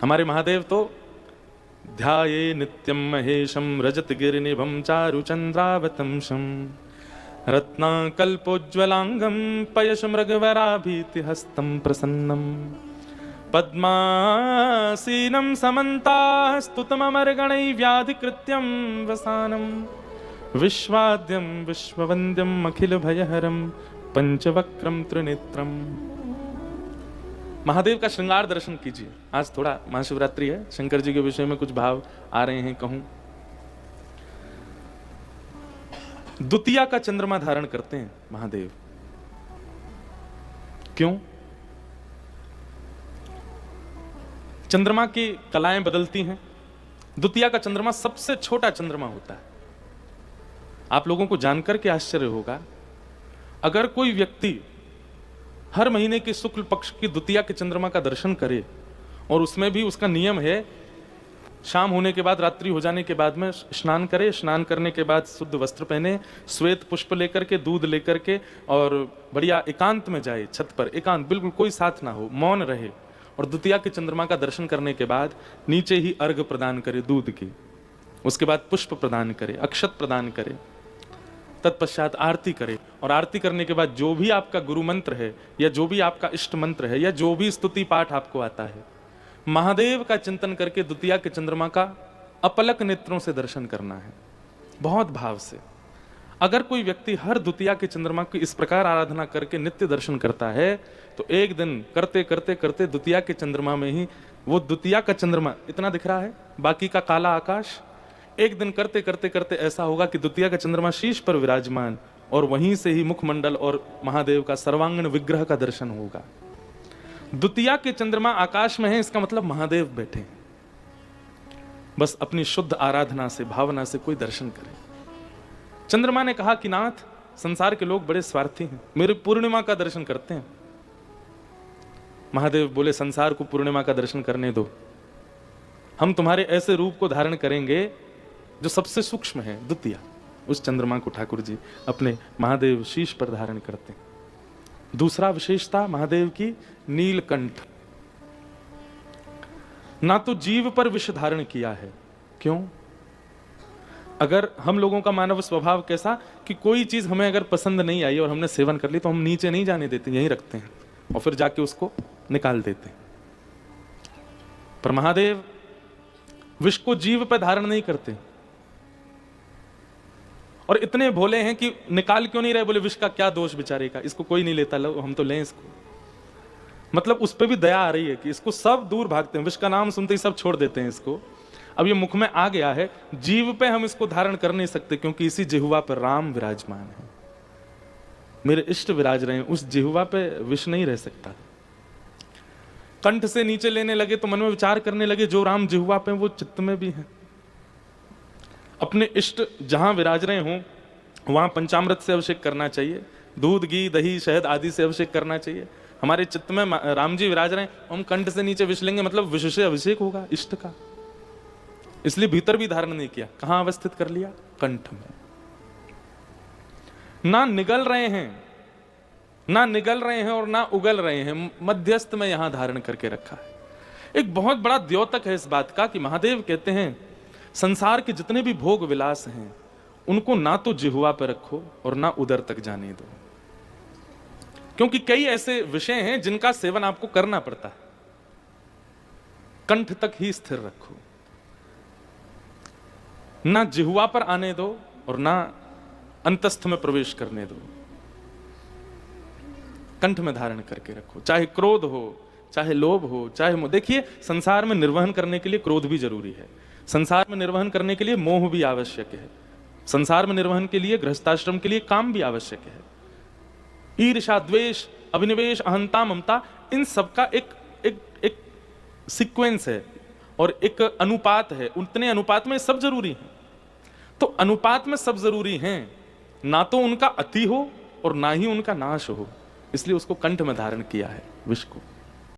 हमारे महादेव तो ध्याये नित्यम महेशम रजत गिरिनिभम चारुचंद्रावतंशम रत्नाकल्पोज्ज्वलांगम पयश मृगवराभीति हस्तं प्रसन्नम पद्मासीनं समन्ताः स्तुतममरगणैर्व्याधिकृत्यं वसानं विश्वाद्यं विश्ववन्द्यम् अखिलभयहरं पंचवक्रम त्रिनेत्रम। महादेव का श्रृंगार दर्शन कीजिए। आज थोड़ा महाशिवरात्रि है, शंकर जी के विषय में कुछ भाव आ रहे हैं। कहूं द्वितीया का चंद्रमा धारण करते हैं महादेव। क्यों? चंद्रमा की कलाएं बदलती हैं। द्वितीया का चंद्रमा सबसे छोटा चंद्रमा होता है। आप लोगों को जानकर के आश्चर्य होगा, अगर कोई व्यक्ति हर महीने के शुक्ल पक्ष की द्वितीया के चंद्रमा का दर्शन करे, और उसमें भी उसका नियम है शाम होने के बाद, रात्रि हो जाने के बाद में स्नान करे, स्नान करने के बाद शुद्ध वस्त्र पहने, श्वेत पुष्प लेकर के, दूध लेकर के, और बढ़िया एकांत में जाए, छत पर एकांत, बिल्कुल कोई साथ ना हो, मौन रहे, और द्वितीया के चंद्रमा का दर्शन करने के बाद नीचे ही अर्घ प्रदान करे दूध की, उसके बाद पुष्प प्रदान करे, अक्षत प्रदान करे, तत्पश्चात आरती करे, और आरती करने के बाद जो भी आपका गुरु मंत्र है, या जो भी आपका इष्ट मंत्र है, या जो भी स्तुति पाठ आपको आता है, महादेव का चिंतन करके द्वितीया के चंद्रमा का अपलक नेत्रों से दर्शन करना है, बहुत भाव से। अगर कोई व्यक्ति हर द्वितीया के चंद्रमा की इस प्रकार आराधना करके नित्य दर्शन करता है, तो एक दिन करते करते करते द्वितीया के चंद्रमा में ही, वो द्वितीया का चंद्रमा इतना दिख रहा है, बाकी का काला आकाश, एक दिन करते करते करते ऐसा होगा कि द्वितीया का चंद्रमा शीश पर विराजमान, और वहीं से ही मुखमंडल और महादेव का सर्वांगण विग्रह का दर्शन होगा। द्वितीया के चंद्रमा आकाश में है, इसका मतलब महादेव बैठे हैं। बस अपनी शुद्ध आराधना से, भावना से कोई दर्शन करे। चंद्रमा ने कहा कि नाथ, संसार के लोग बड़े स्वार्थी हैं, मेरे पूर्णिमा का दर्शन करते हैं। महादेव बोले, संसार को पूर्णिमा का दर्शन करने दो, हम तुम्हारे ऐसे रूप को धारण करेंगे जो सबसे सूक्ष्म है, द्वितीया। उस चंद्रमा को ठाकुर जी अपने महादेव शीश पर धारण करते हैं। दूसरा विशेषता महादेव की, नीलकंठ। ना तो जीव पर विष धारण किया है। क्यों? अगर हम लोगों का मानव स्वभाव कैसा कि कोई चीज हमें अगर पसंद नहीं आई और हमने सेवन कर ली, तो हम नीचे नहीं जाने देते, यहीं रखते हैं और फिर जाके उसको निकाल देते हैं। पर महादेव विष को जीव पर धारण नहीं करते, और इतने भोले हैं कि निकाल क्यों नहीं रहे? बोले विष का क्या दोष बेचारे का, इसको कोई नहीं लेता, लो हम तो लें इसको। मतलब उस पर भी दया आ रही है कि इसको सब दूर भागते हैं, विष का नाम सुनते ही सब छोड़ देते हैं इसको। अब ये मुख में आ गया है, जीव पे हम इसको धारण कर नहीं सकते, क्योंकि इसी जिह्वा पर राम विराजमान है, मेरे इष्ट विराज रहे हैं, उस जिह्वा पे विष नहीं रह सकता। कंठ से नीचे लेने लगे तो मन में विचार करने लगे, जो राम जिह्वा पे वो चित्त में भी है। अपने इष्ट जहां विराज रहे हों वहां पंचामृत से अभिषेक करना चाहिए, दूध, घी, दही, शहद आदि से अभिषेक करना चाहिए। हमारे चित्त में राम जी विराज रहे हैं, हम कंठ से नीचे विष लेंगे, मतलब विष से अभिषेक होगा इष्ट का, इसलिए भीतर भी धारण नहीं किया। कहां अवस्थित कर लिया? कंठ में। ना निगल रहे हैं, ना निगल रहे हैं और ना उगल रहे हैं, मध्यस्थ में यहां धारण करके रखा है। एक बहुत बड़ा द्योतक है इस बात का कि महादेव कहते हैं संसार के जितने भी भोग विलास हैं उनको ना तो जिह्वा पर रखो और ना उदर तक जाने दो, क्योंकि कई ऐसे विषय हैं जिनका सेवन आपको करना पड़ता है। कंठ तक ही स्थिर रखो, ना जिह्वा पर आने दो और ना अंतस्थ में प्रवेश करने दो, कंठ में धारण करके रखो। चाहे क्रोध हो, चाहे लोभ हो, चाहे देखिए संसार में निर्वहन करने के लिए क्रोध भी जरूरी है, संसार में निर्वहन करने के लिए मोह भी आवश्यक है, संसार में निर्वहन के लिए, गृहस्थाश्रम के लिए काम भी आवश्यक है। ईर्ष्या, द्वेष, अभिनिवेश, अहंता, ममता, इन सबका एक एक एक सीक्वेंस है और एक अनुपात है, उतने अनुपात में सब जरूरी है। तो अनुपात में सब जरूरी हैं, ना तो उनका अति हो और ना ही उनका नाश हो, इसलिए उसको कंठ में धारण किया है विष को।